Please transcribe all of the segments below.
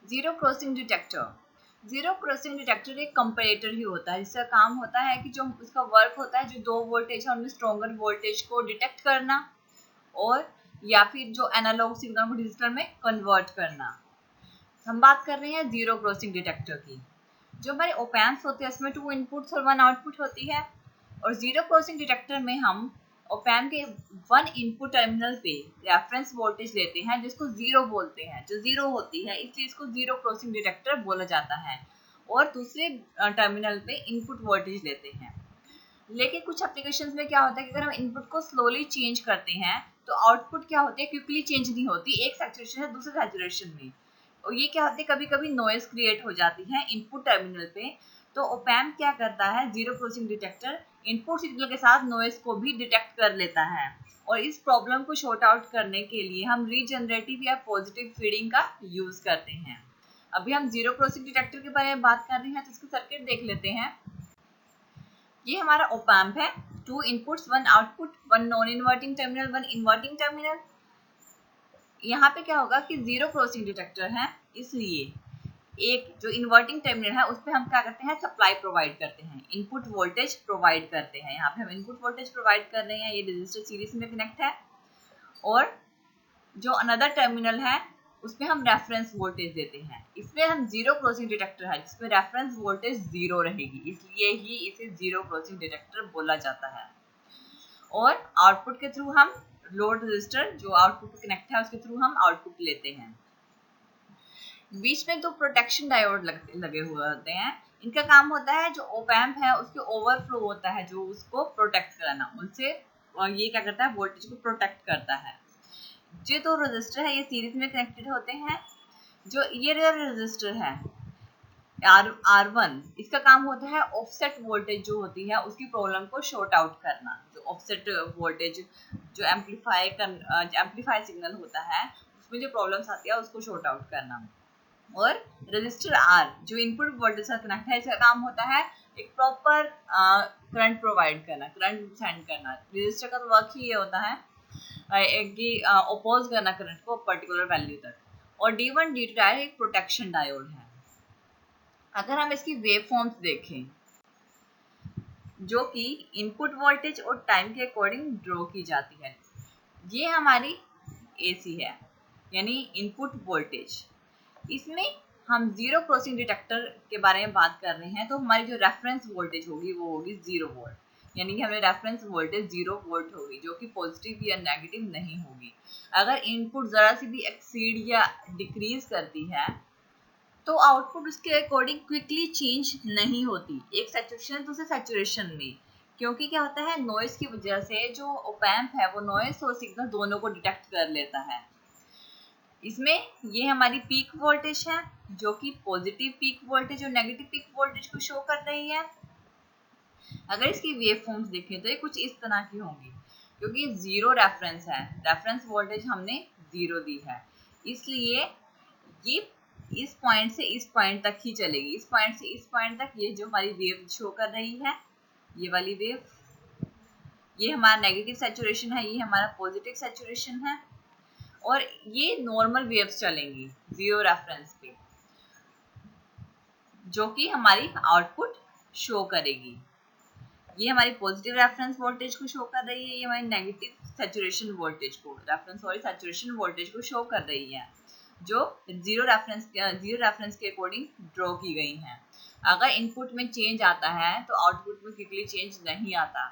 Zero crossing detector. Zero crossing detector एक comparator ही होता है, जिसका काम होता है कि जो उसका वर्क होता है जो दो वोल्टेज है उनमें स्ट्रॉन्गर वोल्टेज को डिटेक्ट करना और या फिर जो एनालॉग सिग्नल को डिजिटल में कन्वर्ट करना। हम बात कर रहे हैं जीरो क्रॉसिंग डिटेक्टर की। जो हमारे ओपैम्प्स होते हैं उसमें 2 इनपुट्स और 1 आउटपुट होती है और जीरो क्रॉसिंग डिटेक्टर में हम ओपैम्प के 1 इनपुट टर्मिनल पे रेफरेंस वोल्टेज लेते हैं जिसको जीरो बोलते हैं, जो जीरो होती है इसलिए इसको जीरो क्रॉसिंग डिटेक्टर बोला जाता है, और दूसरे टर्मिनल पे इनपुट वोल्टेज लेते हैं। लेकिन कुछ एप्लीकेशंस में क्या होता है कि अगर हम इनपुट को स्लोली चेंज करते हैं तो आउटपुट क्या होती है, क्विकली चेंज नहीं होती एक सैचुरेशन से दूसरे सैचुरेशन में। और ये क्या होती है, कभी कभी नॉइज क्रिएट हो जाती है इनपुट टर्मिनल पे। तो ओपैम्प क्या करता है, zero crossing detector input signal के साथ नॉइज को भी डिटेक्ट कर लेता है, और इस प्रॉब्लम को शॉर्ट आउट करने के लिए हम रीजनरेटिव या पॉजिटिव फीडिंग का यूज करते हैं। अभी हम जीरो क्रॉसिंग डिटेक्टर के बारे में बात कर रहे हैं तो इसकी सर्किट देख लेते हैं। ये हमारा ओपैम्प है, 2 inputs 1 output, 1 non inverting terminal 1 inverting terminal. यहाँ पे क्या होगा कि जीरो क्रॉसिंग डिटेक्टर है, इसलिए एक जो इन्वर्टिंग टर्मिनल है उस पर हम क्या करते हैं, सप्लाई प्रोवाइड करते हैं, इनपुट वोल्टेज प्रोवाइड करते हैं। यहाँ पे हम इनपुट वोल्टेज प्रोवाइड कर रहे हैं, ये रजिस्टर सीरीज में कनेक्ट है, और जो अनदर टर्मिनल है उसमें हम रेफरेंस वोल्टेज देते हैं। इसमें हम जीरो क्रॉसिंग डिटेक्टर है जिसमें रेफरेंस वोल्टेज जीरो रहेगी, इसलिए ही इसे जीरो क्रॉसिंग डिटेक्टर बोला जाता है। और आउटपुट के थ्रू हम लोड रजिस्टर जो आउटपुट कनेक्ट है उसके थ्रू हम आउटपुट लेते हैं। बीच में 2 प्रोटेक्शन डायोड लगे हुए होते हैं। इनका काम होता है जो ओपैम्प है उसके ओवरफ्लो होता है जो उसको प्रोटेक्ट करना, उनसे ये क्या करता है, वोल्टेज को प्रोटेक्ट करता है। जो 2 रजिस्टर है ये सीरीज में कनेक्टेड होते हैं। जो ये रजिस्टर है R1, इसका काम होता है ऑफसेट वोल्टेज जो होती है उसकी प्रॉब्लम को शॉर्ट आउट करना। जो ऑफसेट वोल्टेज जो एम्पलीफाई सिग्नल होता है उसमें जो प्रॉब्लम्स आती है उसको शॉर्ट आउट करना। और रजिस्टर R जो इनपुट वोल्टेज से कनेक्ट है, इसका काम होता है एक प्रॉपर करंट प्रोवाइड करना, करंट सेंड करना। रजिस्टर का तो वर्क ही ये होता है अपोज करना करंट को पर्टिकुलर वैल्यू तक। और D1 D2 डायोड एक प्रोटेक्शन डायोड है। अगर हम इसकी वेव फॉर्म्स देखें जो कि इनपुट वोल्टेज और टाइम के अकॉर्डिंग ड्रॉ की जाती है, ये हमारी AC है यानी इनपुट वोल्टेज। इसमें हम जीरो क्रॉसिंग डिटेक्टर के बारे में बात कर रहे हैं तो हमारी जो रेफरेंस वोल्टेज होगी वो होगी 0 वोल्ट, यानी कि हमें रेफरेंस वोल्टेज 0 वोल्ट होगी जो कि पॉजिटिव या नेगेटिव नहीं होगी। अगर इनपुट ज़रा सी भी एक्सीड या डिक्रीज करती है तो आउटपुट उसके अकॉर्डिंग क्विकली चेंज नहीं होती एक सैचुरेशन दूसरे सैचुरेशन में, क्योंकि क्या होता है नॉइस की वजह से जो ओपैम्प है वो नॉइस और सिग्नल दोनों को डिटेक्ट कर लेता है। इसमें ये हमारी पीक वोल्टेज है जो कि पॉजिटिव पीक वोल्टेज और नेगेटिव पीक वोल्टेज को शो कर रही है। अगर इसकी वेव फॉर्म्स देखें तो ये कुछ इस तरह की होंगी, क्योंकि जीरो रेफरेंस है, रेफरेंस वोल्टेज हमने जीरो दी है, इसलिए ये इस पॉइंट से इस पॉइंट तक ही चलेगी, इस पॉइंट से इस पॉइंट तक। ये जो हमारी वेव शो कर रही है ये वाली वेव, ये हमारा नेगेटिव सैचुरेशन है, ये हमारा पॉजिटिव सैचुरेशन है, और ये नॉर्मल वेव्स चलेंगी जीरो रेफरेंस पे जो कि हमारी आउटपुट शो करेगी। ये हमारी पॉजिटिव रेफरेंस वोल्टेज को शो कर रही है, ये हमारी नेगेटिव सैचुरेशन वोल्टेज को सैचुरेशन वोल्टेज को शो कर रही है जो जीरो रेफरेंस के अकॉर्डिंग ड्रॉ की गई हैं। अगर इनपुट में चेंज आता है तो आउटपुट में क्विकली चेंज नहीं आता।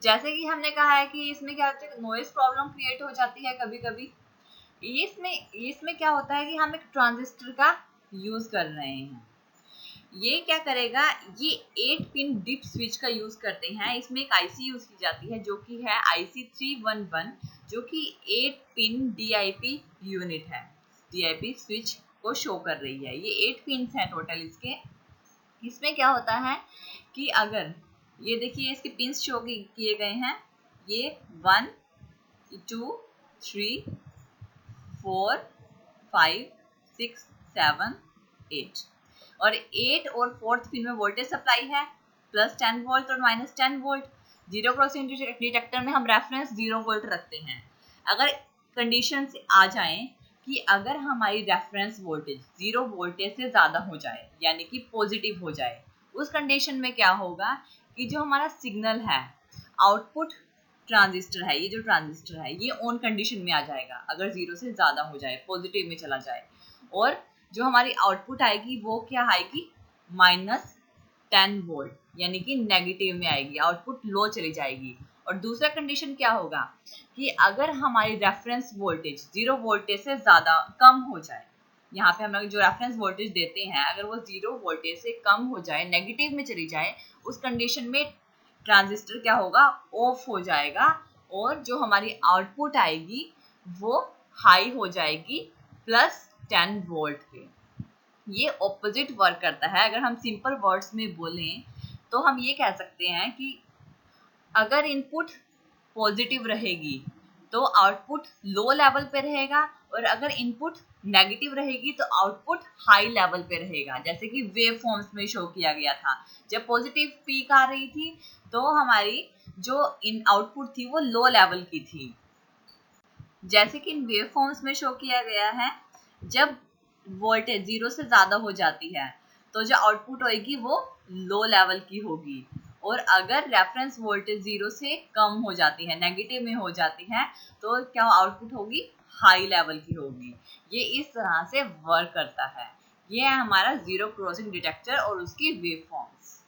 जैसे कि हमने कहा है कि इसमें क्या होता है, नॉइज प्रॉब्लम क्रिएट हो जाती है कभी कभी। इसमें क्या होता है कि हम एक ट्रांजिस्टर का यूज कर रहे हैं। ये क्या करेगा, ये 8 पिन डिप स्विच का यूज करते हैं। इसमें एक आईसी यूज की जाती है जो कि है IC311 जो कि 8 पिन DIP यूनिट है, DIP स्विच को शो कर रही है। ये 8 पिन्स हैं टोटल इसके। इसमें क्या होता है कि अगर ये देखिए इसके पिन्स शो किए गए हैं, ये 1 2 3 4 5 6 7 8 और 8 और 4th पिन में वोल्टेज सप्लाई है +10 वोल्ट और -10 वोल्ट। जीरो क्रॉसिंग डिटेक्टर में हम रेफरेंस 0 वोल्ट रखते हैं। अगर कंडीशन आ जाए कि अगर हमारी रेफरेंस वोल्टेज 0 वोल्टेज से ज़्यादा हो जाए यानी कि पॉजिटिव हो जाए, उस कंडीशन में क्या होगा कि जो हमारा सिग्नल है, आउटपुट ट्रांजिस्टर है, ये जो ट्रांजिस्टर है ये ऑन कंडीशन में आ जाएगा अगर 0 से ज़्यादा हो जाए, पॉजिटिव में चला जाए। और जो हमारी आउटपुट आएगी वो क्या आएगी, -10 वोल्ट यानी कि नेगेटिव में आएगी, आउटपुट लो चली जाएगी। और दूसरा कंडीशन क्या होगा कि अगर हमारी रेफरेंस वोल्टेज 0 वोल्टेज से ज़्यादा कम हो जाए, यहाँ पे हम लोग जो रेफरेंस वोल्टेज देते हैं अगर वो 0 वोल्टेज से कम हो जाए, नेगेटिव में चली जाए, उस कंडीशन में ट्रांजिस्टर क्या होगा, ऑफ हो जाएगा और जो हमारी आउटपुट आएगी वो हाई हो जाएगी +10 वोल्ट के। ये ऑपोजिट वर्क करता है। अगर हम सिंपल वर्ड्स में बोलें तो हम ये कह सकते हैं कि अगर इनपुट पॉजिटिव रहेगी तो आउटपुट लो लेवल पे रहेगा, और अगर इनपुट नेगेटिव रहेगी तो आउटपुट हाई लेवल पे रहेगा। जैसे कि वेव फॉर्म्स में शो किया गया था, जब पॉजिटिव पीक आ रही थी तो हमारी जो इन आउटपुट थी वो लो लेवल की थी। जैसे कि इन वेव फॉर्म्स में शो किया गया है, जब वोल्टेज 0 से ज़्यादा हो जाती है तो जो आउटपुट होगी वो लो लेवल की होगी, और अगर रेफरेंस वोल्टेज 0 से कम हो जाती है, नेगेटिव में हो जाती है, तो क्या आउटपुट होगी, हाई लेवल की होगी। ये इस तरह से वर्क करता है। ये है हमारा जीरो क्रॉसिंग डिटेक्टर और उसकी वेव फॉर्म्स।